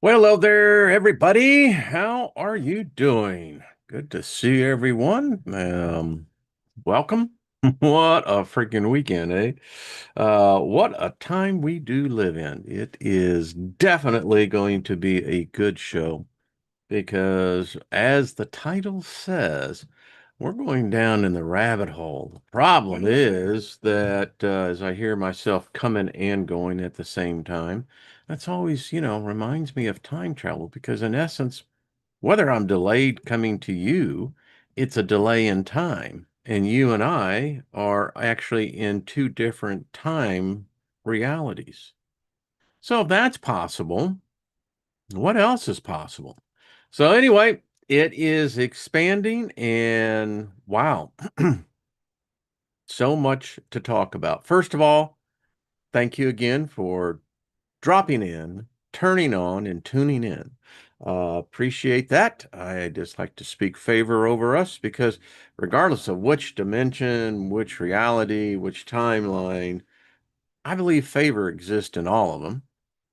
Well, hello there, everybody. How are you doing? Good to see everyone. Welcome. What a freaking weekend, eh? What a time we do live in. It is definitely going to be a good show because, as the title says, we're going down in the rabbit hole. The problem is that as I hear myself coming and going at the same time, that's always, reminds me of time travel because, in essence, whether I'm delayed coming to you, it's a delay in time. And you and I are actually in two different time realities. So if that's possible, what else is possible? So, anyway, it is expanding and wow. So much to talk about. First of all, thank you again for dropping in, turning on, and tuning in. Appreciate that. I just like to speak favor over us because, regardless of which dimension, which reality, which timeline, I believe favor exists in all of them.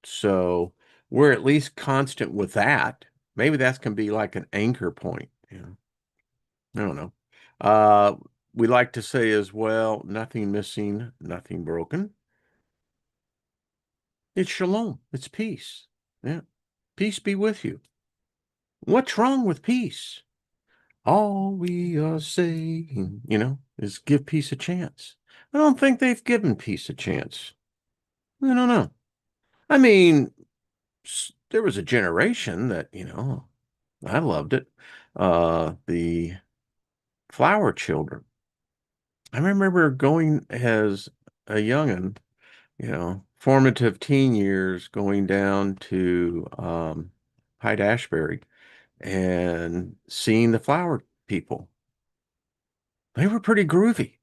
So we're at least constant with that. Maybe that can be like an anchor point. I don't know. Uh, we like to say as well, nothing missing, nothing broken. It's shalom. It's peace. Yeah. Peace be with you. What's wrong with peace? All we are saying, is give peace a chance. I don't think they've given peace a chance. I don't know. I mean, there was a generation that, I loved it. The flower children. I remember going as a youngin', formative teen years, going down to Hyde Ashbury and seeing the flower people. They were pretty groovy,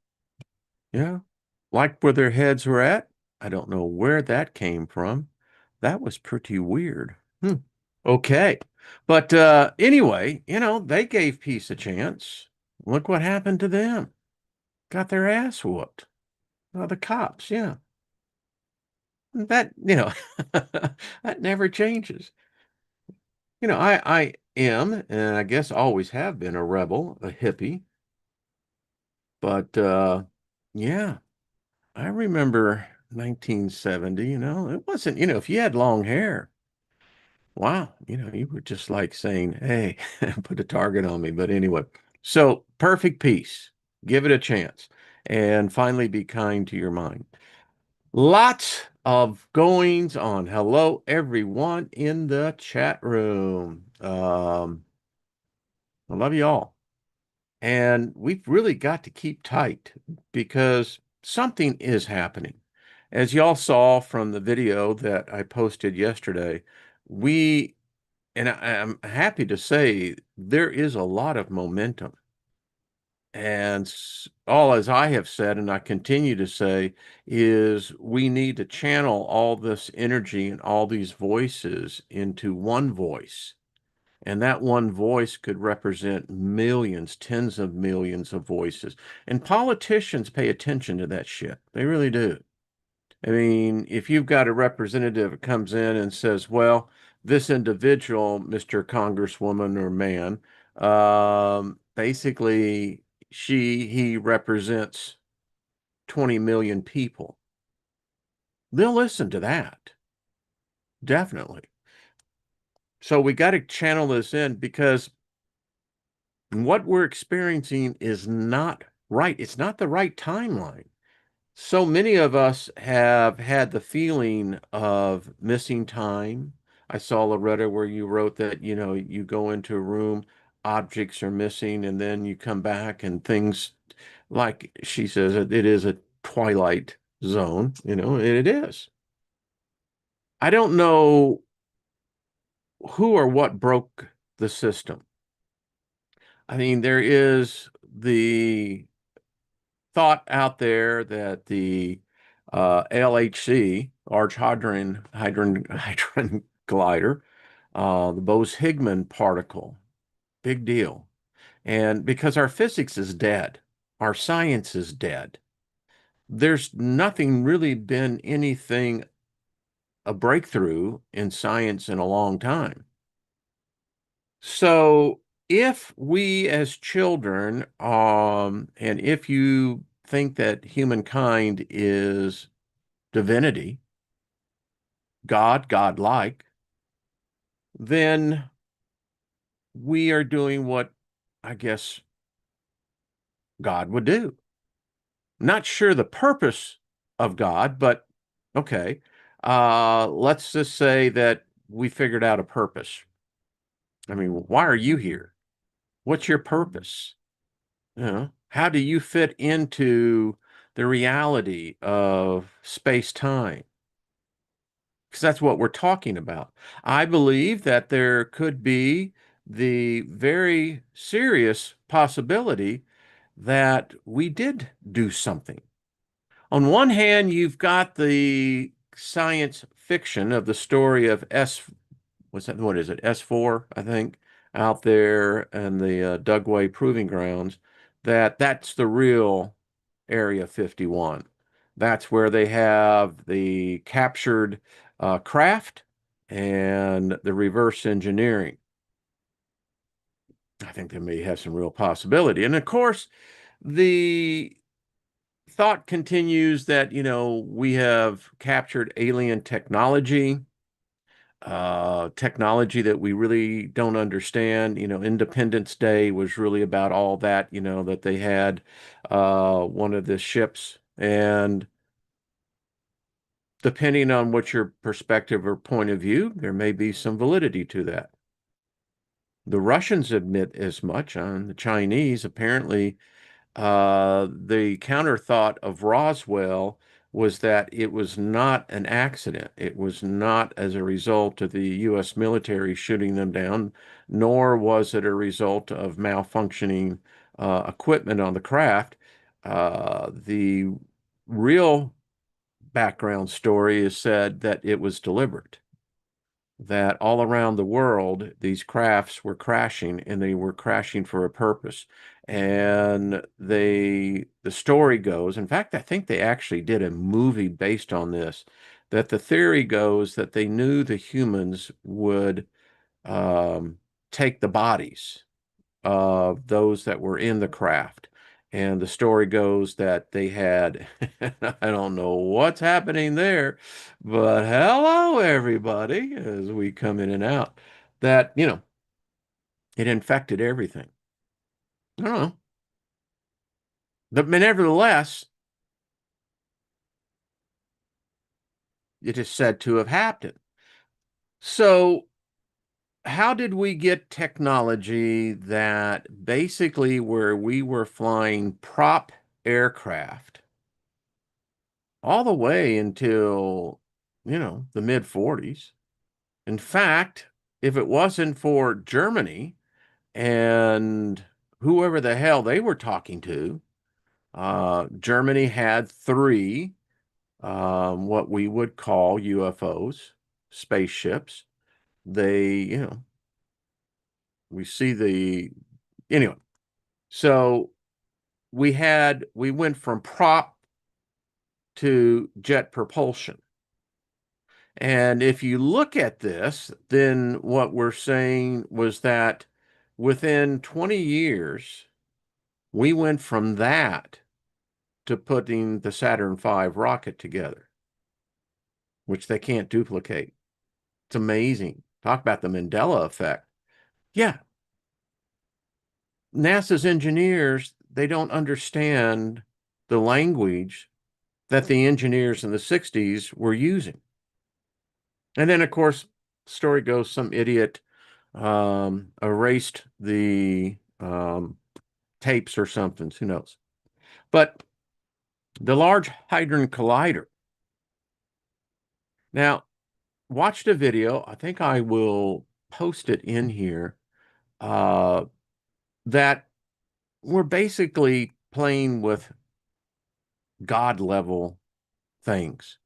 yeah. Like where their heads were at. I don't know where that came from. That was pretty weird. Okay. But anyway, they gave peace a chance. Look what happened to them. Got their ass whooped. The cops, yeah. That, that never changes. I am, and I guess always have been a rebel, a hippie. But yeah, I remember 1970, it wasn't, if you had long hair, wow, you were just like saying, hey, put a target on me. But anyway, so perfect peace, give it a chance, and finally be kind to your mind. Lots of goings on. Hello, everyone in the chat room. I love you all. And we've really got to keep tight because something is happening. As y'all saw from the video that I posted yesterday, we, and I'm happy to say, there is a lot of momentum. And all, as I have said, and I continue to say, is we need to channel all this energy and all these voices into one voice. And that one voice could represent millions, tens of millions of voices. And politicians pay attention to that shit. They really do. I mean, if you've got a representative that comes in and says, well, this individual, Mr. Congresswoman or man, basically he represents 20 million people. They'll listen to that. Definitely. So we got to channel this in because what we're experiencing is not right. It's not the right timeline. So many of us have had the feeling of missing time. I saw, Loretta, where you wrote that, you go into a room, objects are missing, and then you come back and things, like she says, it is a twilight zone, and it is. I don't know who or what broke the system. I mean, there is the thought out there that the LHC, Large Hadron Collider, the Bose-Higman particle, big deal. And because our physics is dead, our science is dead. There's nothing really been anything a breakthrough in science in a long time. So if we as children, and if you think that humankind is divinity, God, godlike, then we are doing what I guess God would do. Not sure the purpose of God, but okay. Let's just say that we figured out a purpose. I mean, why are you here? What's your purpose? You know, how do you fit into the reality of space-time? Because that's what we're talking about. I believe that there could be the very serious possibility that we did do something. On one hand, you've got the science fiction of the story of what's that? What is it? S4, I think, out there and the Dugway Proving Grounds, that's the real Area 51. That's where they have the captured craft and the reverse engineering. I think they may have some real possibility. And of course, the thought continues that, we have captured alien technology, technology that we really don't understand. Independence Day was really about all that, that they had one of the ships. And depending on what your perspective or point of view, there may be some validity to that. The Russians admit as much, and the Chinese apparently. The counter thought of Roswell was that it was not an accident. It was not as a result of the U.S. military shooting them down, nor was it a result of malfunctioning equipment on the craft. The real background story is said that it was deliberate, that all around the world, these crafts were crashing and they were crashing for a purpose. And the story goes, in fact, I think they actually did a movie based on this, that the theory goes that they knew the humans would um, take the bodies of those that were in the craft. And the story goes that they had, I don't know what's happening there, but hello, everybody, as we come in and out, that, it infected everything. I don't know. But nevertheless, it is said to have happened. So, how did we get technology that basically where we were flying prop aircraft all the way until, the mid 40s. In fact, if it wasn't for Germany and whoever the hell they were talking to, Germany had three, what we would call UFOs, spaceships. They, we see anyway. So we went from prop to jet propulsion. And if you look at this, then what we're saying was that within 20 years, we went from that to putting the Saturn V rocket together, which they can't duplicate. It's amazing. Talk about the Mandela effect. Yeah, NASA's engineers, they don't understand the language that the engineers in the 60s were using. And then, of course, story goes some idiot erased the tapes or something, who knows. But the Large Hadron Collider. Now, watched a video, I think I will post it in here, uh, that we're basically playing with God level things.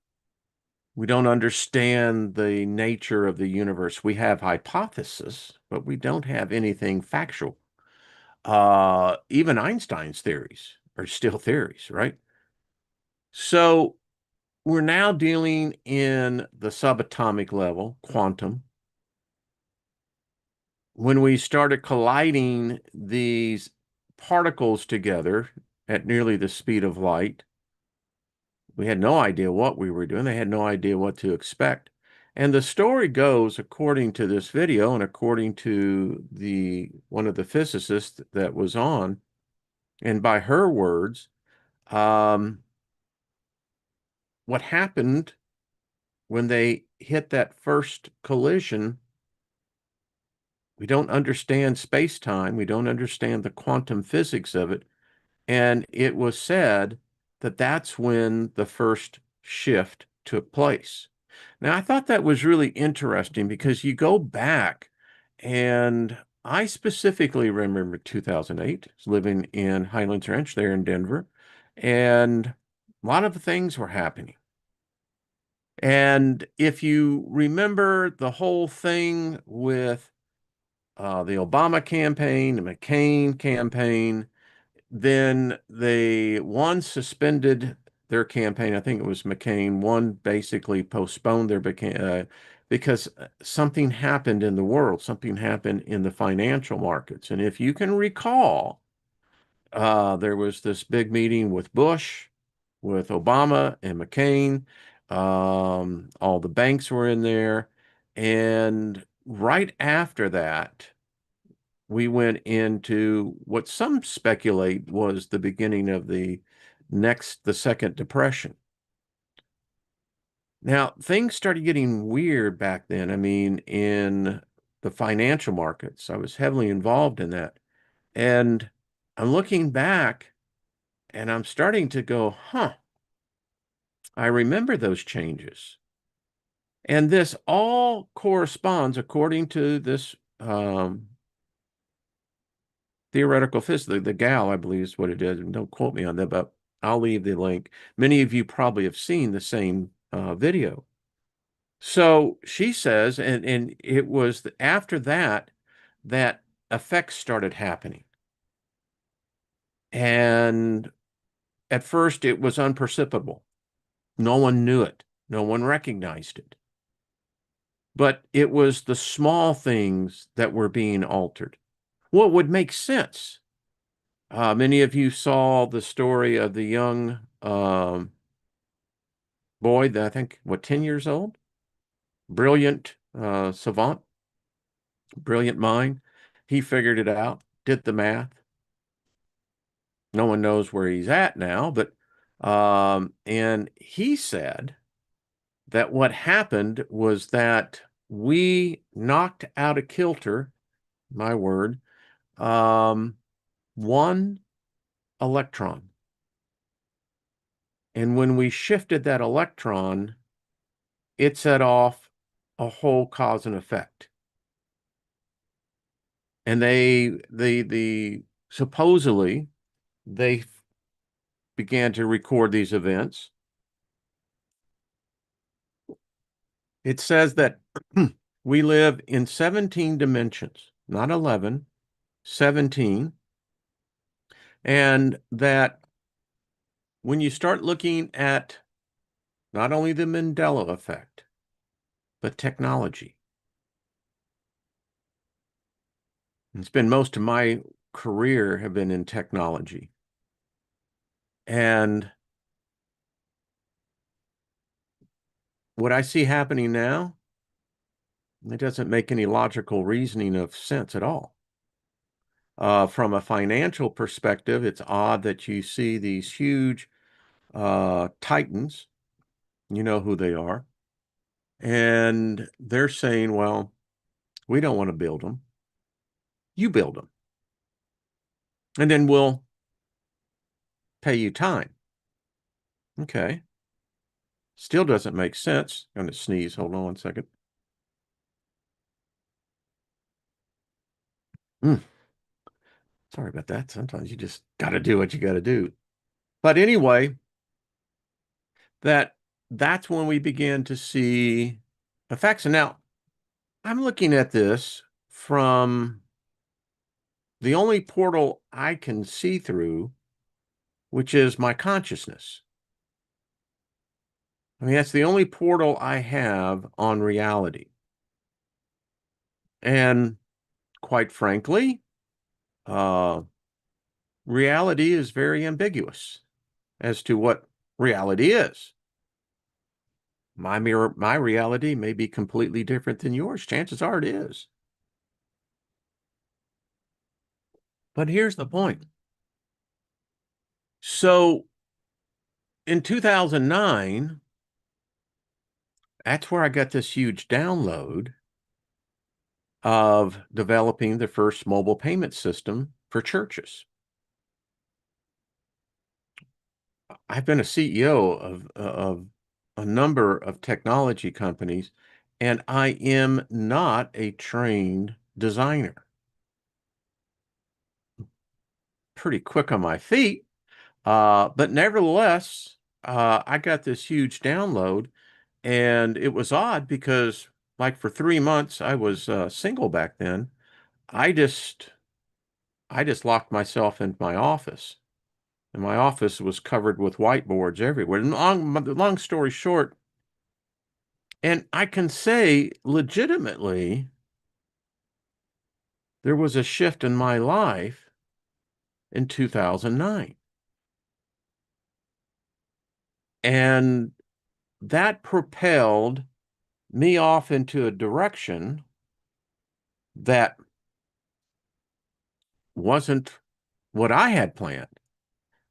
We don't understand the nature of the universe. We have hypotheses, but we don't have anything factual. Even Einstein's theories are still theories, right? So we're now dealing in the subatomic level, quantum. When we started colliding these particles together at nearly the speed of light, we had no idea what we were doing. They had no idea what to expect. And the story goes, according to this video and according to one of the physicists that was on, and by her words, what happened when they hit that first collision, we don't understand space-time. We don't understand the quantum physics of it. And it was said that that's when the first shift took place. Now, I thought that was really interesting because you go back, and I specifically remember 2008, living in Highlands Ranch there in Denver, and a lot of things were happening. And if you remember the whole thing with the Obama campaign, the McCain campaign, then one suspended their campaign. I think it was McCain. One basically postponed their because something happened in the world. Something happened in the financial markets. And if you can recall, there was this big meeting with Bush, with Obama and McCain. All the banks were in there. And right after that, we went into what some speculate was the beginning of the second depression. Now, things started getting weird back then. I mean, in the financial markets, I was heavily involved in that. And I'm looking back and I'm starting to go, huh, I remember those changes. And this all corresponds, according to this theoretical physics, the gal, I believe is what it is. And don't quote me on that, but I'll leave the link. Many of you probably have seen the same video. So she says, and it was after that that effects started happening. And at first it was unperceptible. No one knew it. No one recognized it. But it was the small things that were being altered. What would make sense? Many of you saw the story of the young boy that I think, 10 years old? Brilliant savant, brilliant mind. He figured it out, did the math. No one knows where he's at now, but and he said that what happened was that we knocked out of kilter, my word, one electron. And when we shifted that electron, it set off a whole cause and effect. And they supposedly they began to record these events. It says that we live in 17 dimensions, not 11, 17. And that when you start looking at not only the Mandela effect, but technology. It's been most of my career have been in technology. And what I see happening now, it doesn't make any logical reasoning of sense at all. From a financial perspective, it's odd that you see these huge titans, you know who they are, and they're saying, well, we don't want to build them. You build them. And then we'll pay you time. Okay. Still doesn't make sense. I'm going to sneeze. Hold on one second. Sorry about that. Sometimes you just got to do what you got to do. But anyway, that's when we begin to see effects. And now I'm looking at this from the only portal I can see through, which is my consciousness. I mean, that's the only portal I have on reality. And quite frankly, uh, reality is very ambiguous as to what reality is. My reality may be completely different than yours. Chances are it is. But here's the point. So in 2009, that's where I got this huge download of developing the first mobile payment system for churches. I've been a CEO of a number of technology companies, and I am not a trained designer. Pretty quick on my feet, but nevertheless, I got this huge download, and it was odd because, like, for 3 months, I was single back then. I just I just locked myself into my office, and my office was covered with whiteboards everywhere. And long story short, and I can say legitimately, there was a shift in my life in 2009. And that propelled me off into a direction that wasn't what I had planned.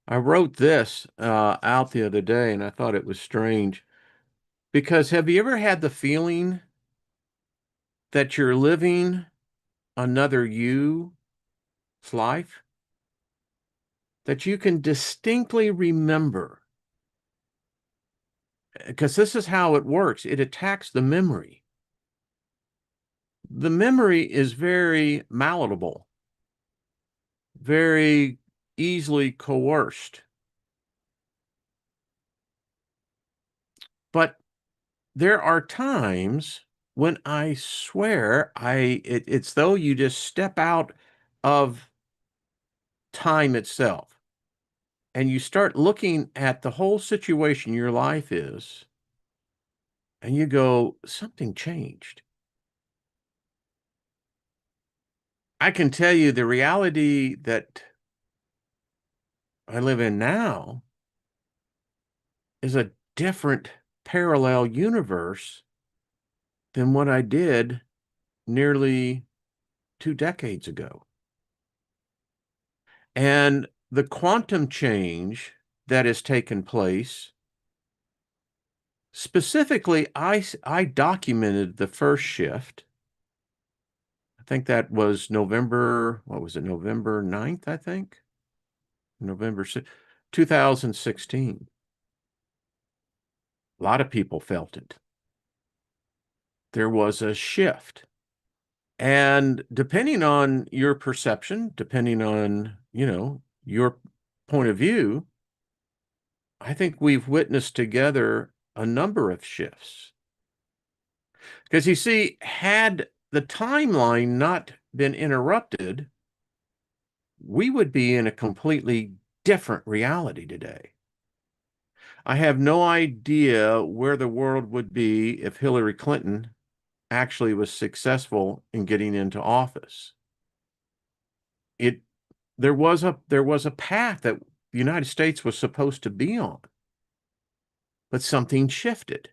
I wrote this out the other day, and I thought it was strange because have you ever had the feeling that you're living another you's life? That you can distinctly remember, because this is how it works. It attacks the memory. The memory is very malleable, very easily coerced. But there are times when I swear it's though you just step out of time itself and you start looking at the whole situation your life is, and you go, something changed. I can tell you the reality that I live in now is a different parallel universe than what I did nearly 2 decades ago. And the quantum change that has taken place, specifically, I documented the first shift. I think that was November, what was it, November 9th, I think? November 6th, 2016. A lot of people felt it. There was a shift. And depending on your perception, depending on, your point of view, I think we've witnessed together a number of shifts. Because you see, had the timeline not been interrupted, we would be in a completely different reality today. I have no idea where the world would be if Hillary Clinton actually was successful in getting into office. It there was a path that the United States was supposed to be on, but something shifted.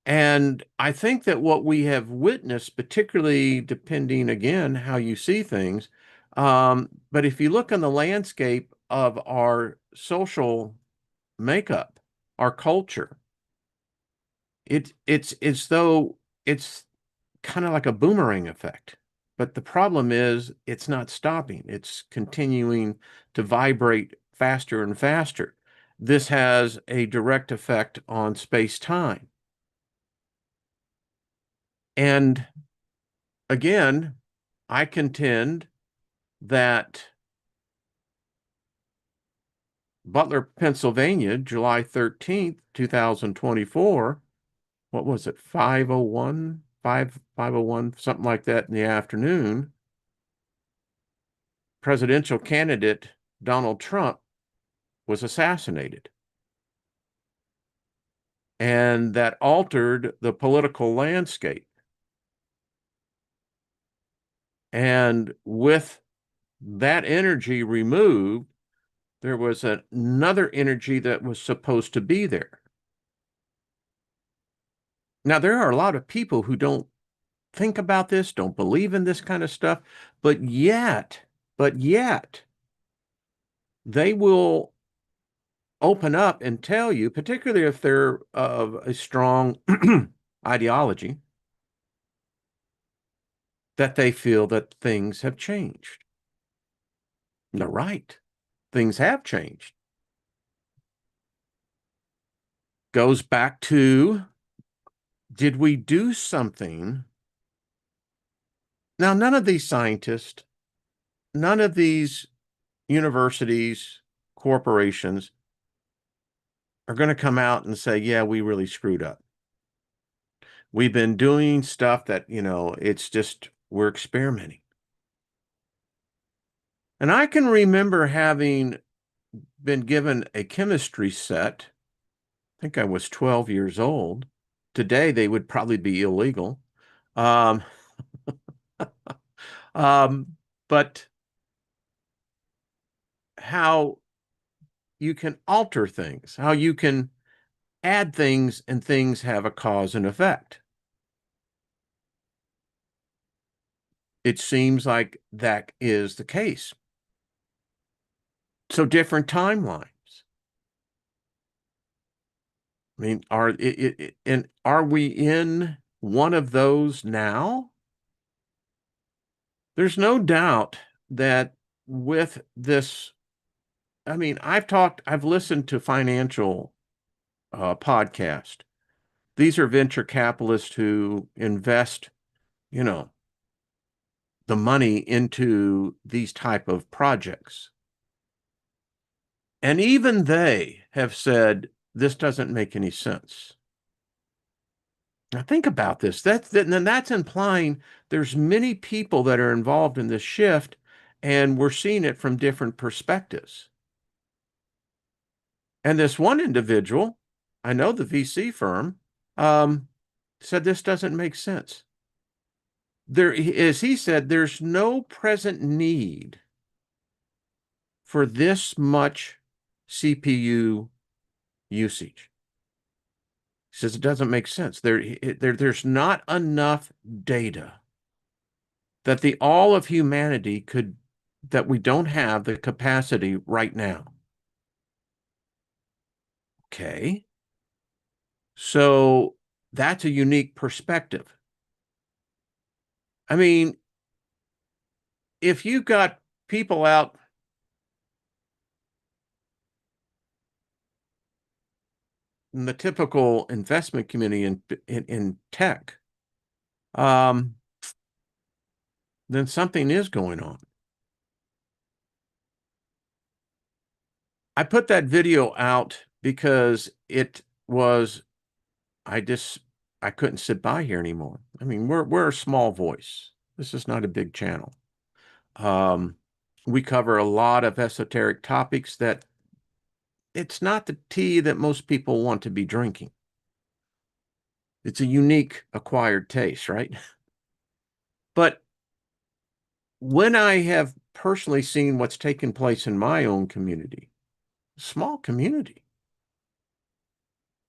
And I think that what we have witnessed, particularly depending again how you see things, but if you look on the landscape of our social makeup, our culture, it's as though it's kind of like a boomerang effect. But the problem is it's not stopping. It's continuing to vibrate faster and faster. This has a direct effect on space-time. And again, I contend that Butler, Pennsylvania, July 13th, 2024, what was it, 5:01, 5:01, something like that in the afternoon, presidential candidate Donald Trump was assassinated. and that altered the political landscape. And with that energy removed, there was another energy that was supposed to be there. Now, there are a lot of people who don't think about this, don't believe in this kind of stuff, but yet, they will open up and tell you, particularly if they're of a strong ideology, that they feel that things have changed. They're right. Things have changed. Goes back to, did we do something? Now, none of these scientists, none of these universities, corporations are going to come out and say, yeah, we really screwed up. We've been doing stuff that, it's just, we're experimenting. And I can remember having been given a chemistry set. I think I was 12 years old. Today, they would probably be illegal. Um, but how you can alter things, how you can add things and things have a cause and effect. It seems like that is the case. So different timelines. I mean, are we in one of those now? There's no doubt that with this, I mean, I've listened to financial podcast. These are venture capitalists who invest, you know, the money into these type of projects. And even they have said, this doesn't make any sense. Now think about this. That's implying there's many people that are involved in this shift, and we're seeing it from different perspectives. And this one individual, I know the VC firm, said this doesn't make sense. There, as he said, there's no present need for this much CPU usage. He says it doesn't make sense. There's not enough data that the all of humanity could, that we don't have the capacity right now. Okay. So that's a unique perspective. I mean, if you've got people out in the typical investment community in tech, um, then something is going on. I put that video out because it was, I just, I couldn't sit by here anymore. I mean, we're a small voice. This is not a big channel. Um, we cover a lot of esoteric topics that it's not the tea that most people want to be drinking. It's a unique acquired taste, right? But when I have personally seen what's taken place in my own community, small community,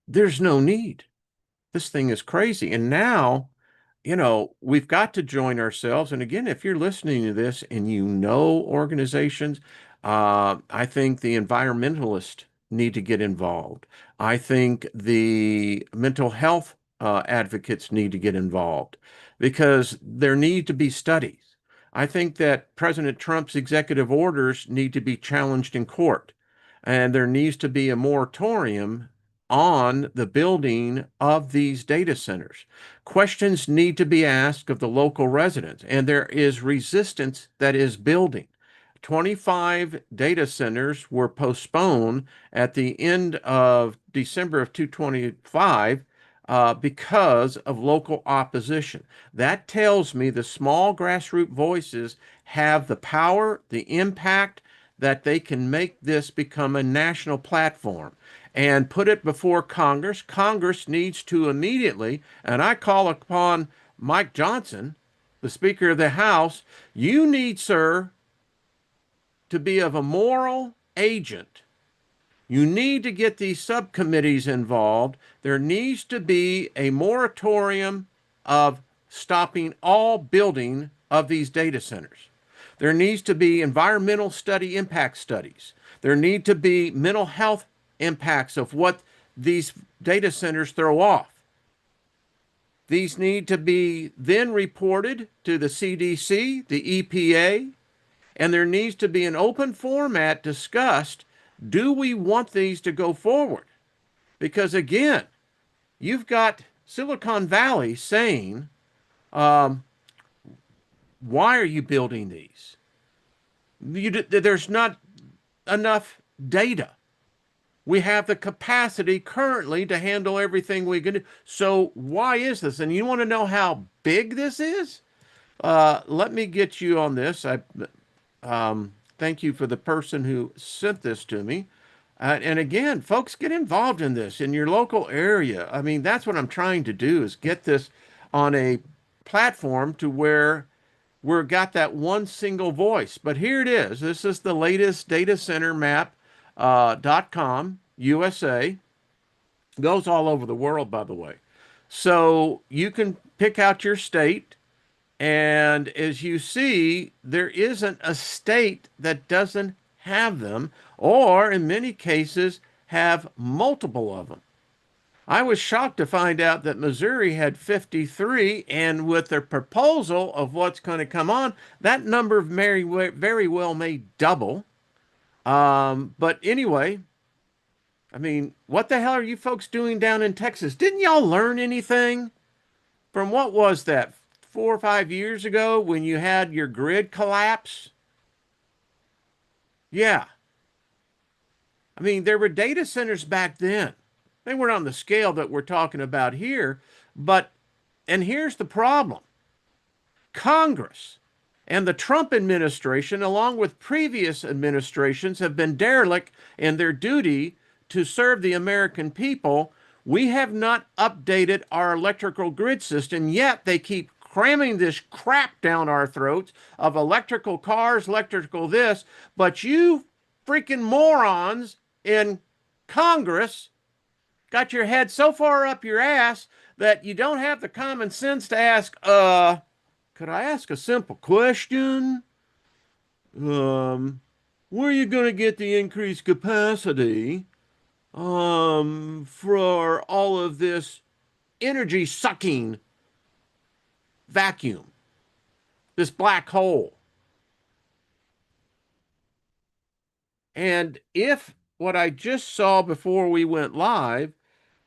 there's no need. This thing is crazy. And now, we've got to join ourselves. And again, if you're listening to this and you know organizations, I think the environmentalists need to get involved. I think the mental health advocates need to get involved because there need to be studies. I think that President Trump's executive orders need to be challenged in court, and there needs to be a moratorium on the building of these data centers. Questions need to be asked of the local residents, and there is resistance that is building. 25 data centers were postponed at the end of December of 2025 because of local opposition. That tells me the small grassroots voices have the power, the impact, that they can make this become a national platform and put it before Congress. Congress needs to immediately, and I call upon Mike Johnson, the Speaker of the House, you need, sir, to be of a moral agent. You need to get these subcommittees involved. There needs to be a moratorium of stopping all building of these data centers. There needs to be environmental study impact studies. There need to be mental health impacts of what these data centers throw off. These need to be then reported to the CDC, the EPA, and there needs to be an open format discussed. Do we want these to go forward? Because again, you've got Silicon Valley saying, why are you building these? There's not enough data. We have the capacity currently to handle everything we can do. So why is this? And you want to know how big this is? Let me get you on this. Thank you for the person who sent this to me. And again, folks, get involved in this in your local area. I mean, that's what I'm trying to do is get this on a platform to where we've got that one single voice. But here it is. This is the latest data center map.com USA. Goes all over the world, by the way. So you can pick out your state. And as you see, there isn't a state that doesn't have them, or in many cases, have multiple of them. I was shocked to find out that Missouri had 53, and with their proposal of what's going to come on, that number very well may double. But anyway, I mean, what the hell are you folks doing down in Texas? Didn't y'all learn anything from what was that, 4 or 5 years ago when you had your grid collapse? Yeah. I mean, there were data centers back then. They weren't on the scale that we're talking about here, but, and here's the problem. Congress and the Trump administration, along with previous administrations, have been derelict in their duty to serve the American people. We have not updated our electrical grid system, yet they keep cramming this crap down our throats of electrical cars, electrical this, but you freaking morons in Congress got your head so far up your ass that you don't have the common sense to ask, could I ask a simple question? Where are you going to get the increased capacity for all of this energy sucking vacuum, this black hole? And if what I just saw before we went live,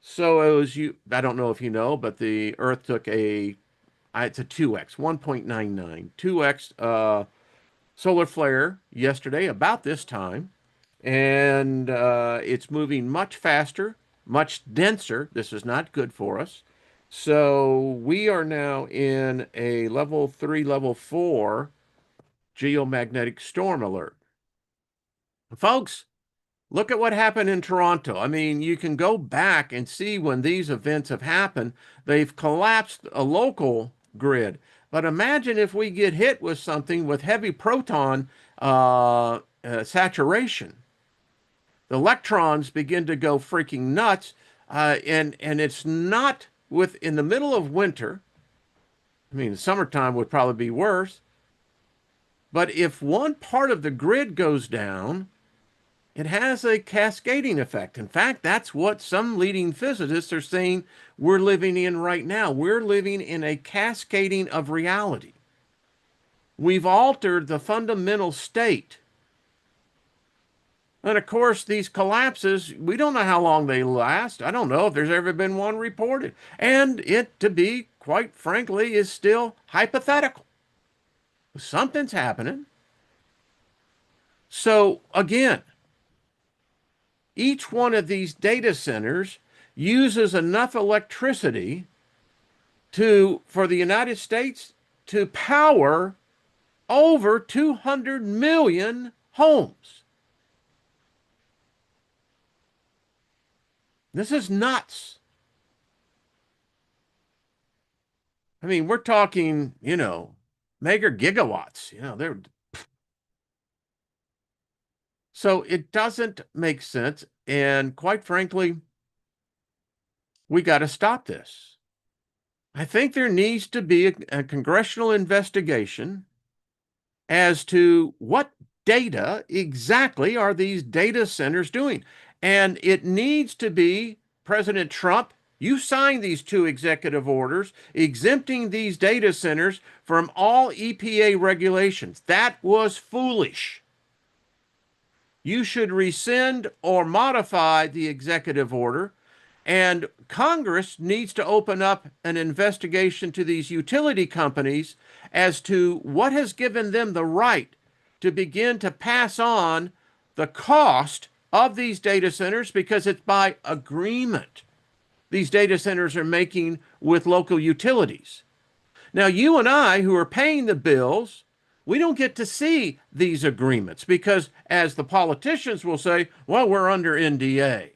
so it was you, I don't know if you know, but the Earth took it's a 2x, 1.99, 2x solar flare yesterday about this time. And it's moving much faster, much denser. This is not good for us. So we are now in a level 3, level 4 geomagnetic storm alert. Folks, look at what happened in Toronto. I mean, you can go back and see when these events have happened. They've collapsed a local grid. But imagine if we get hit with something with heavy proton saturation. The electrons begin to go freaking nuts, and it's not in the middle of winter. I mean, summertime would probably be worse. But if one part of the grid goes down, it has a cascading effect. In fact, that's what some leading physicists are saying we're living in right now. We're living in a cascading of reality. We've altered the fundamental state. And of course, these collapses, we don't know how long they last. I don't know if there's ever been one reported. And it, to be quite frankly, is still hypothetical. Something's happening. So again, each one of these data centers uses enough electricity for the United States to power over 200 million homes. This is nuts. I mean, we're talking, mega gigawatts, they're so it doesn't make sense. And quite frankly, we got to stop this. I think there needs to be a congressional investigation as to what data exactly are these data centers doing. And it needs to be President Trump, you signed these two executive orders exempting these data centers from all EPA regulations. That was foolish. You should rescind or modify the executive order. And Congress needs to open up an investigation to these utility companies as to what has given them the right to begin to pass on the cost of these data centers, because it's by agreement these data centers are making with local utilities. Now, you and I, who are paying the bills, we don't get to see these agreements because, as the politicians will say, well, we're under NDA.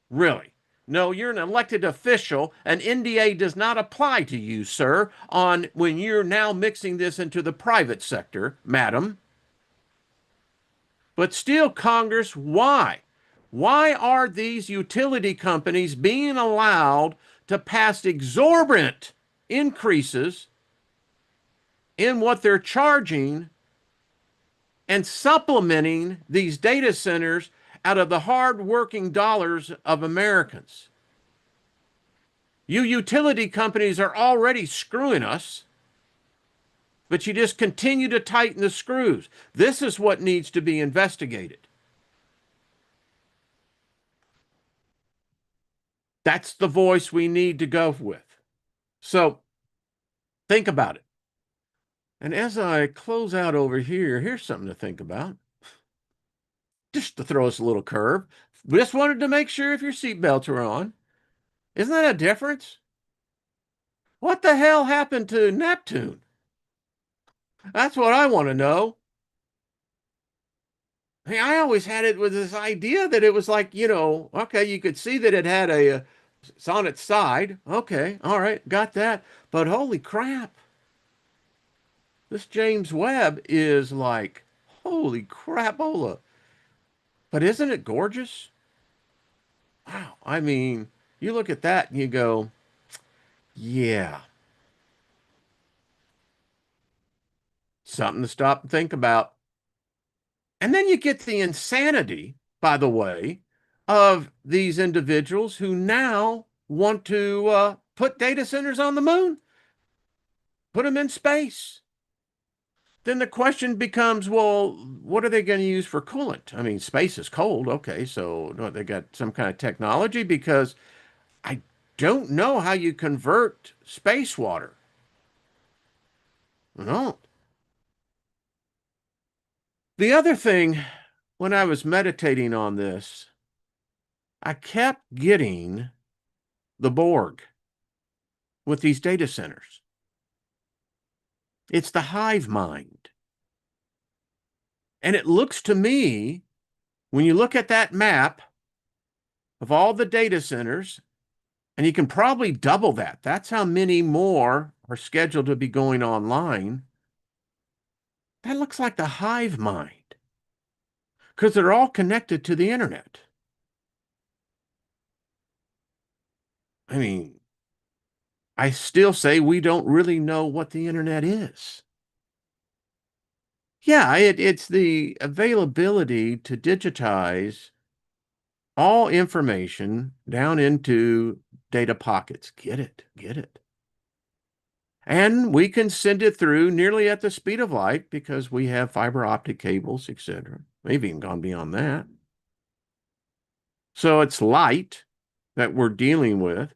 Really? No, you're an elected official. An NDA does not apply to you, sir, on when you're now mixing this into the private sector, madam. But still, Congress, why? Why are these utility companies being allowed to pass exorbitant increases in what they're charging and supplementing these data centers out of the hard-working dollars of Americans? You utility companies are already screwing us, but you just continue to tighten the screws. This is what needs to be investigated. That's the voice we need to go with. So think about it. And as I close out over here, here's something to think about. Just to throw us a little curve. Just wanted to make sure if your seatbelts were on. Isn't that a difference? What the hell happened to Neptune? That's what I want to know. Hey, I always had it with this idea that it was like, okay, you could see that it had it's on its side. Okay, all right, got that. But holy crap, this James Webb is like, holy crapola. But isn't it gorgeous? Wow. I mean, you look at that and you go, yeah, something to stop and think about. And then you get the insanity, by the way, of these individuals who now want to put data centers on the moon, put them in space. Then the question becomes, well, what are they going to use for coolant? I mean, space is cold. Okay, so they got some kind of technology, because I don't know how you convert space water. No. The other thing, when I was meditating on this, I kept getting the Borg with these data centers. It's the hive mind. And it looks to me, when you look at that map of all the data centers, and you can probably double that. That's how many more are scheduled to be going online. That looks like the hive mind, because they're all connected to the internet. I mean, I still say we don't really know what the internet is. Yeah, it's the availability to digitize all information down into data pockets. Get it, get it. And we can send it through nearly at the speed of light because we have fiber optic cables, etc. They've even gone beyond that. So it's light that we're dealing with.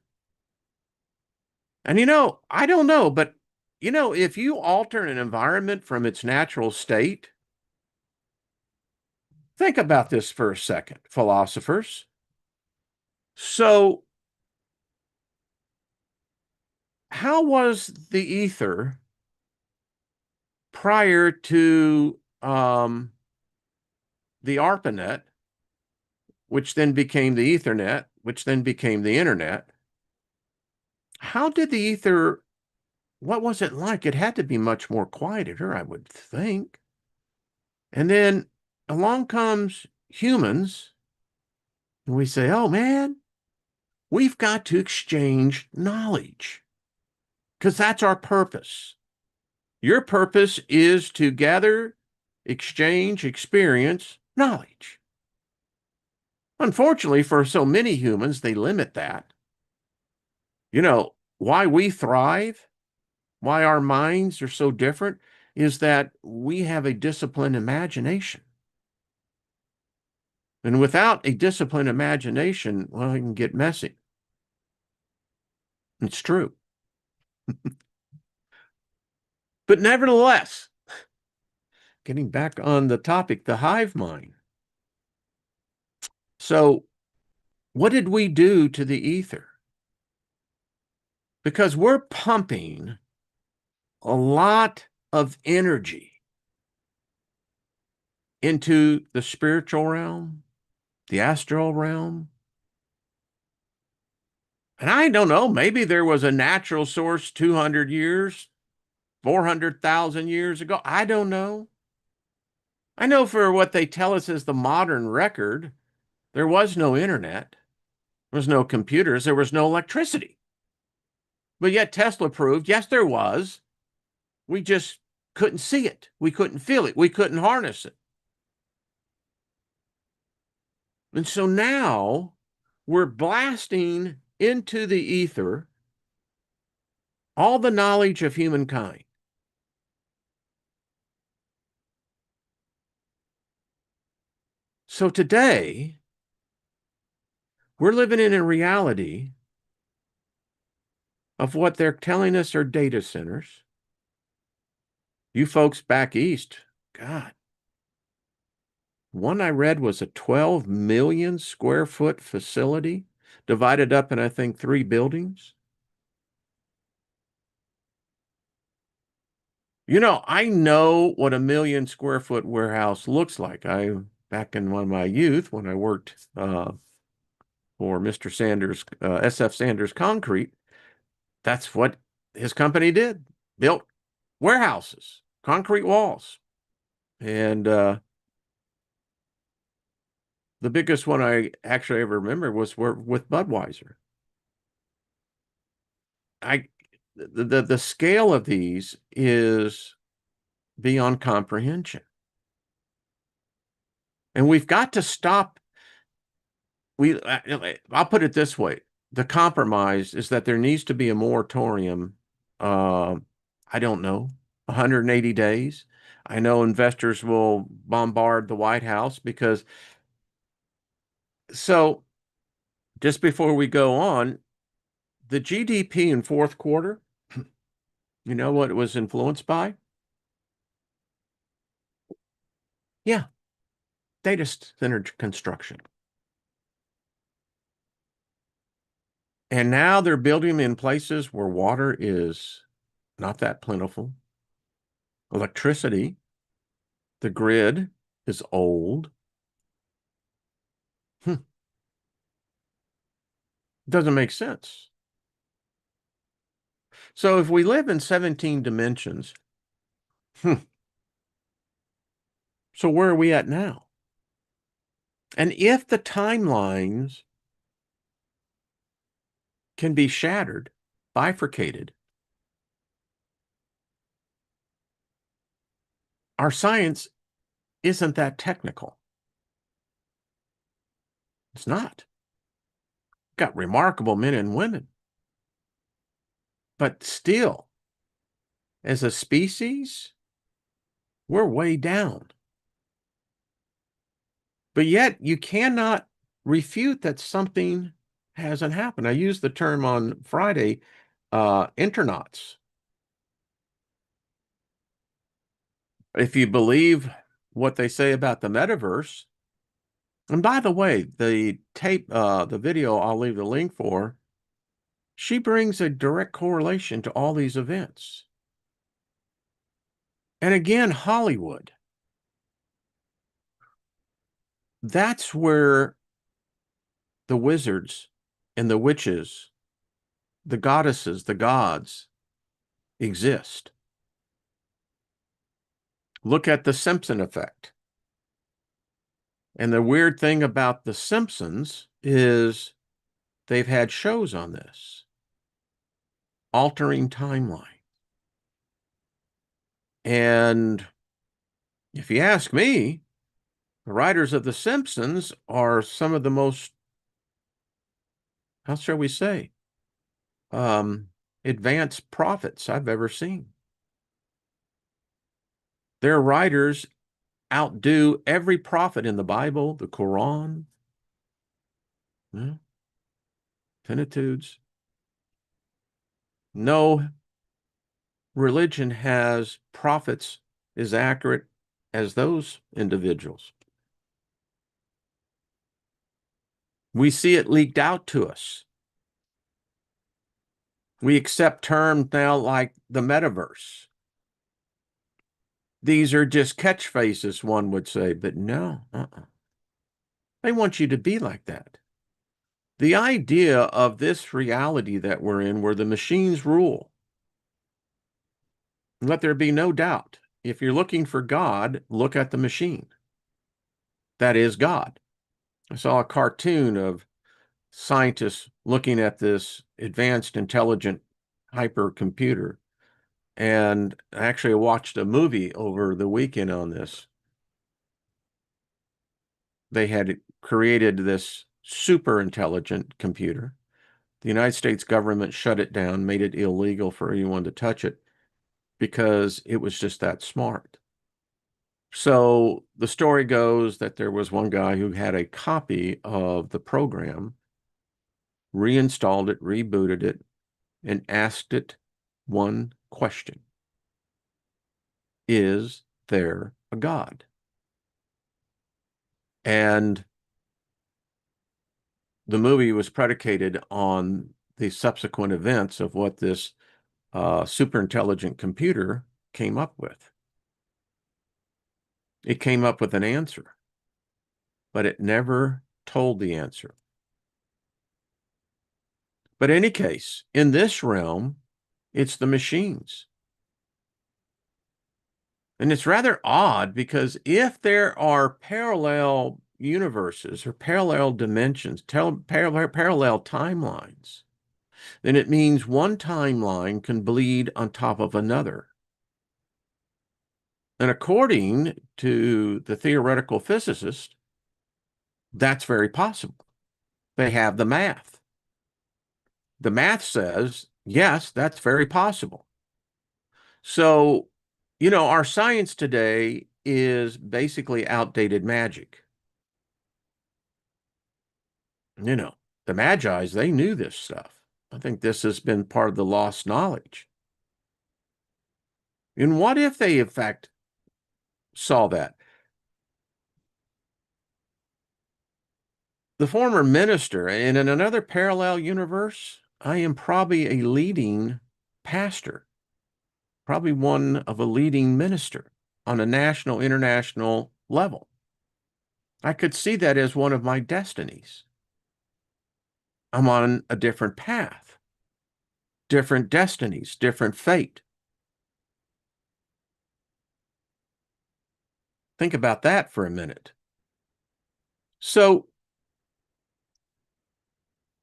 And I don't know, but if you alter an environment from its natural state, think about this for a second, philosophers. So how was the ether prior to the ARPANET, which then became the Ethernet, which then became the internet. How did the ether, what was it like? It had to be much more quieter, I would think. And then along comes humans, and we say, oh man, we've got to exchange knowledge because that's our purpose. Your purpose is to gather, exchange, experience knowledge. Unfortunately, for so many humans, they limit that. You know, why we thrive, why our minds are so different, is that we have a disciplined imagination. And without a disciplined imagination, well, it can get messy. It's true. But nevertheless, getting back on the topic, the hive mind. So, what did we do to the ether? Because we're pumping a lot of energy into the spiritual realm, the astral realm. And I don't know, maybe there was a natural source 200 years, 400,000 years ago. I don't know. I know for what they tell us is the modern record, there was no internet, there was no computers, there was no electricity. But yet Tesla proved, yes, there was. We just couldn't see it. We couldn't feel it. We couldn't harness it. And so now we're blasting into the ether all the knowledge of humankind. So today, we're living in a reality of what they're telling us are data centers. You folks back east, God, one I read was a 12 million square foot facility divided up in, I think, 3 buildings. You know, I know what a 1 million square foot warehouse looks like. Back in one of my youth, when I worked for Mr. Sanders, SF Sanders Concrete, that's what his company did. Built warehouses, concrete walls. And the biggest one I actually ever remember was with Budweiser. The scale of these is beyond comprehension. And we've got to stop. I'll put it this way. The compromise is that there needs to be a moratorium. I don't know, 180 days. I know investors will bombard the White House because, so just before we go on, the GDP in fourth quarter, you know what it was influenced by? Yeah, data center construction. And now they're building them in places where water is not that plentiful. Electricity, the grid is old. Doesn't make sense. So if we live in 17 dimensions, so where are we at now? And if the timelines can be shattered, bifurcated, our science isn't that technical. It's not. Got remarkable men and women. But still, as a species, we're way down. But yet you cannot refute that something hasn't happened. I used the term on Friday, internauts. If you believe what they say about the metaverse, and by the way, the tape, the video I'll leave the link for, she brings a direct correlation to all these events. And again, Hollywood. That's where the wizards and the witches, the goddesses, the gods exist. Look at the Simpson effect. And the weird thing about The Simpsons is they've had shows on this, altering timeline. And if you ask me, the writers of The Simpsons are some of the most, how shall we say, advanced prophets I've ever seen. Their writers outdo every prophet in the Bible, the Quran, Pentateuch. No religion has prophets as accurate as those individuals. We see it leaked out to us. We accept terms now like the metaverse. These are just catchphrases, one would say, but no, they want you to be like that. The idea of this reality that we're in, where the machines rule, let there be no doubt. If you're looking for God, look at the machine. That is God. I saw a cartoon of scientists looking at this advanced, intelligent hypercomputer. And actually, I watched a movie over the weekend on this. They had created this super intelligent computer. The United States government shut it down, made it illegal for anyone to touch it because it was just that smart. So the story goes that there was one guy who had a copy of the program, reinstalled it, rebooted it, and asked it one question: is there a God? And the movie was predicated on the subsequent events of what this super intelligent computer came up with. It came up with an answer, but it never told the answer. But in any case, in this realm, it's the machines. And it's rather odd because if there are parallel universes or parallel dimensions, parallel timelines, then it means one timeline can bleed on top of another. And according to the theoretical physicist, that's very possible. They have the math. The math says, yes, that's very possible. So, our science today is basically outdated magic. The Magi's, they knew this stuff. I think this has been part of the lost knowledge. And what if they, in fact, saw that? The former minister, and in another parallel universe, I am probably a leading pastor, probably one of a leading minister on a national, international level. I could see that as one of my destinies. I'm on a different path, different destinies, different fate. Think about that for a minute. So,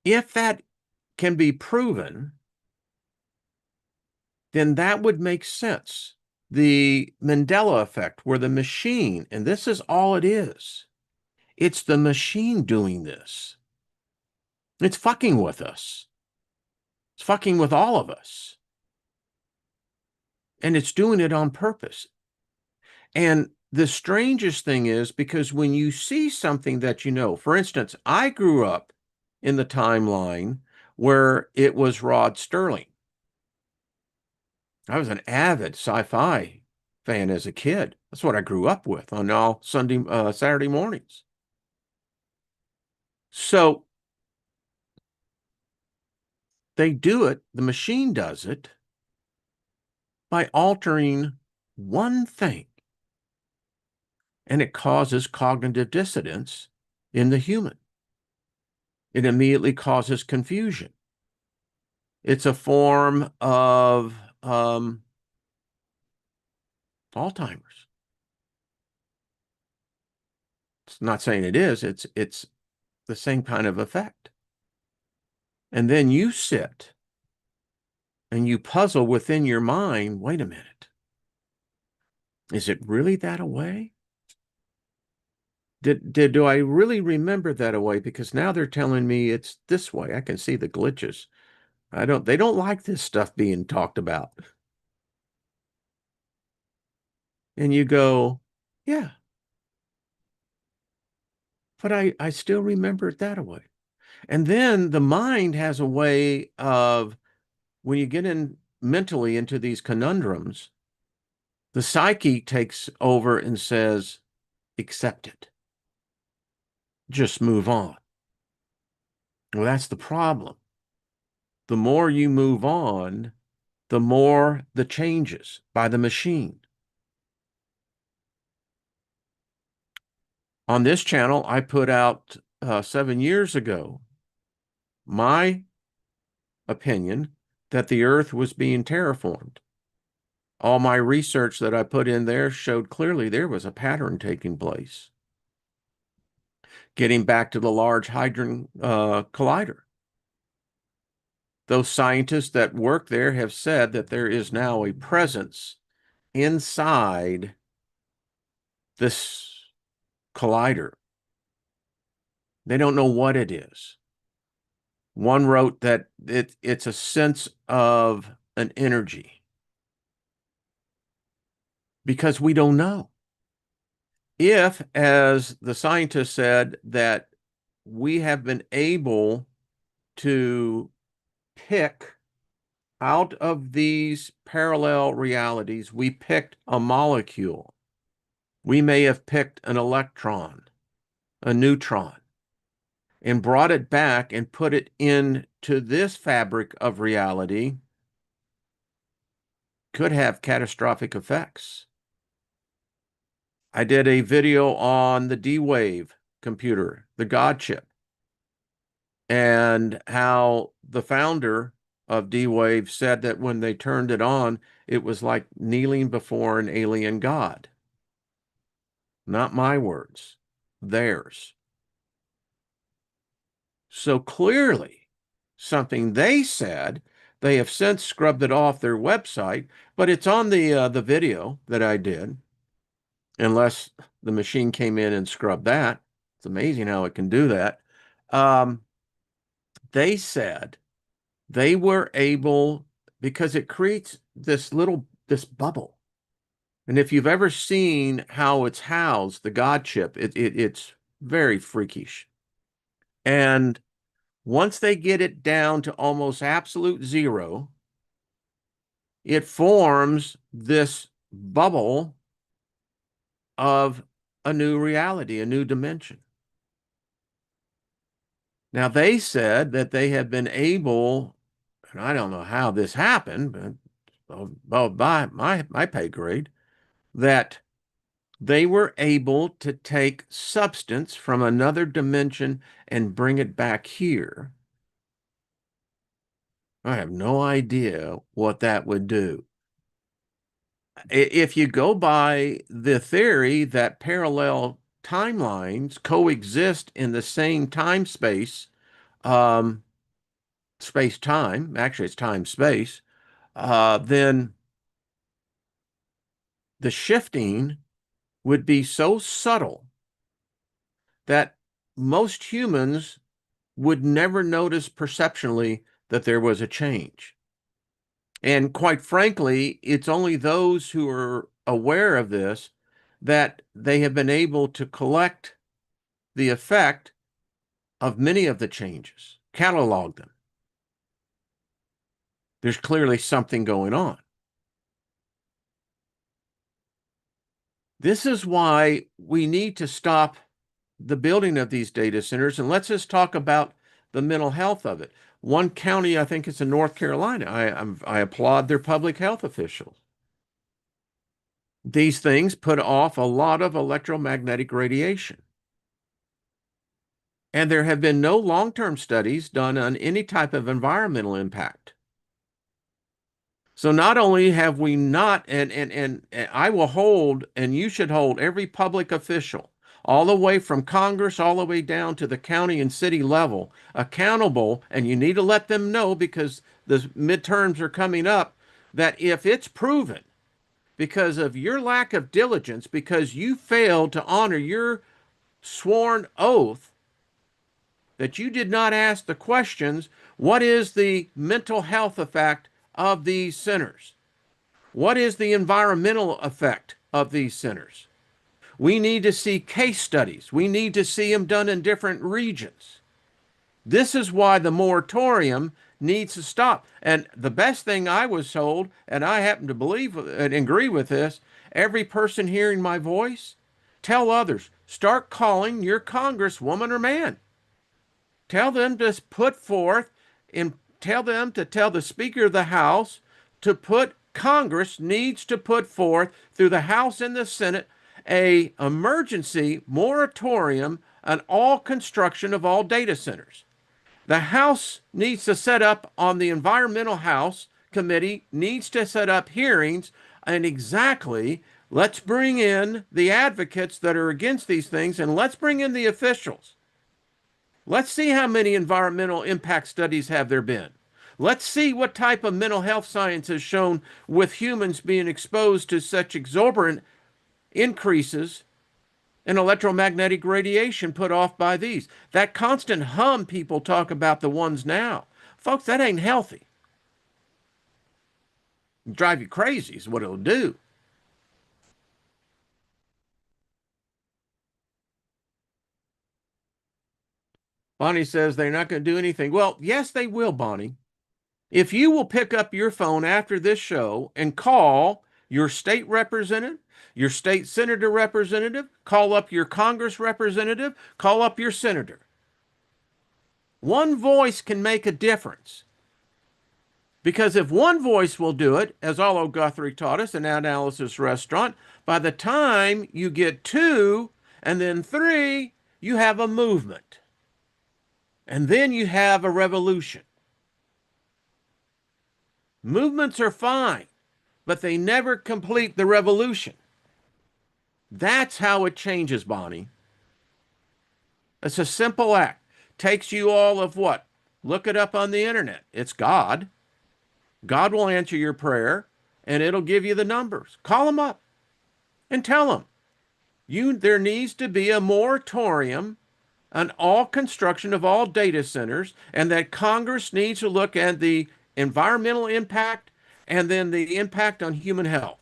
if that can be proven, then that would make sense. The Mandela effect, where the machine, and this is all it is, it's the machine doing this. It's fucking with us. It's fucking with all of us. And it's doing it on purpose. And the strangest thing is, because when you see something that for instance, I grew up in the timeline where it was Rod Sterling. I was an avid sci-fi fan as a kid. That's what I grew up with on all Saturday mornings. So they do it, the machine does it, by altering one thing. and it causes cognitive dissonance in the human. It immediately causes confusion. It's a form of Alzheimer's. It's not saying it is, it's the same kind of effect. And then you sit and you puzzle within your mind, wait a minute. Is it really that way? Do I really remember that way? Because now they're telling me it's this way. I can see the glitches. They don't like this stuff being talked about. And you go, yeah, but I still remember it that way. And then the mind has a way of, when you get in mentally into these conundrums, the psyche takes over and says, accept it. Just move on. Well, that's the problem. The more you move on, the more the changes by the machine. On this channel, I put out 7 years ago my opinion that the Earth was being terraformed. All my research that I put in there showed clearly there was a pattern taking place. Getting back to the Large Hadron Collider. Those scientists that work there have said that there is now a presence inside this collider. They don't know what it is. One wrote that it's a sense of an energy, because we don't know. If, as the scientist said, that we have been able to pick out of these parallel realities, we picked a molecule. We may have picked an electron, a neutron, and brought it back and put it into this fabric of reality. Could have catastrophic effects. I did a video on the D-Wave computer, the God chip, and how the founder of D-Wave said that when they turned it on, it was like kneeling before an alien god. Not my words, theirs. So clearly, something they said, they have since scrubbed it off their website, but it's on the video that I did, unless the machine came in and scrubbed that. It's amazing how it can do that. They said they were able, because it creates this bubble. And if you've ever seen how it's housed, the God chip, it's very freakish. And once they get it down to almost absolute zero, it forms this bubble of a new reality, a new dimension. Now, they said that they have been able, and I don't know how this happened, but by my pay grade, that they were able to take substance from another dimension and bring it back here. I have no idea what that would do. If you go by the theory that parallel timelines coexist in the same time space, space time, actually it's time space, then the shifting would be so subtle that most humans would never notice perceptually that there was a change. And quite frankly, it's only those who are aware of this that they have been able to collect the effect of many of the changes, catalog them. There's clearly something going on. This is why we need to stop the building of these data centers, and let's just talk about the mental health of it. One county, I think it's in North Carolina, I applaud their public health officials. these things put off a lot of electromagnetic radiation. And there have been no long-term studies done on any type of environmental impact. So not only have we not, and I will hold, and you should hold every public official, all the way from Congress, all the way down to the county and city level, accountable, and you need to let them know because the midterms are coming up, that if it's proven because of your lack of diligence, because you failed to honor your sworn oath, that you did not ask the questions, what is the mental health effect of these sinners? What is the environmental effect of these sinners? We need to see case studies. We need to see them done in different regions. This is why the moratorium needs to stop. And the best thing I was told, and I happen to believe and agree with this, every person hearing my voice, tell others, start calling your congresswoman or man. Tell them to put forth and tell them to tell the Speaker of the House to put, Congress needs to put forth through the House and the Senate a emergency moratorium on all construction of all data centers. The House needs to set up on the Environmental House Committee, needs to set up hearings, and exactly, let's bring in the advocates that are against these things, and let's bring in the officials. Let's see how many environmental impact studies have there been. Let's see what type of mental health science has shown with humans being exposed to such exorbitant increases in electromagnetic radiation put off by these. That constant hum people talk about, the ones now. Folks, that ain't healthy. It'll drive you crazy is what it'll do. Bonnie says they're not going to do anything. Well, yes, they will, Bonnie. If you will pick up your phone after this show and call your state representative, your state senator representative, call up your Congress representative, call up your senator. One voice can make a difference. Because if one voice will do it, as Allo Guthrie taught us in Analysis Restaurant, by the time you get two and then three, you have a movement. And then you have a revolution. Movements are fine, but they never complete the revolution. That's how it changes, Bonnie. It's a simple act. Takes you all of what? Look it up on the internet. It's God. God will answer your prayer, and it'll give you the numbers. Call them up and tell them, there needs to be a moratorium on all construction of all data centers, and that Congress needs to look at the environmental impact and then the impact on human health.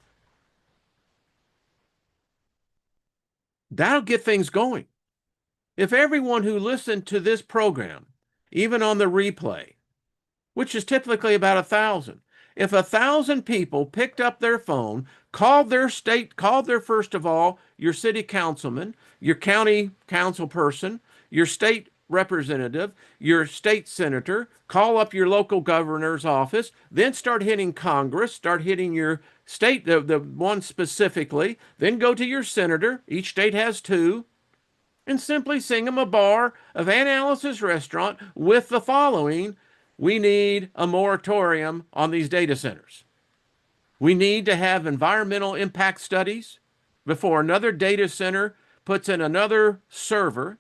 That'll get things going. If everyone who listened to this program, even on the replay, which is typically about 1,000, if 1,000 people picked up their phone, called their first of all, your city councilman, your county council person, your state representative, your state senator, call up your local governor's office, then start hitting Congress, start hitting your state, the one specifically, then go to your senator, each state has two, and simply sing them a bar of Analysis Restaurant with the following: we need a moratorium on these data centers. We need to have environmental impact studies before another data center puts in another server.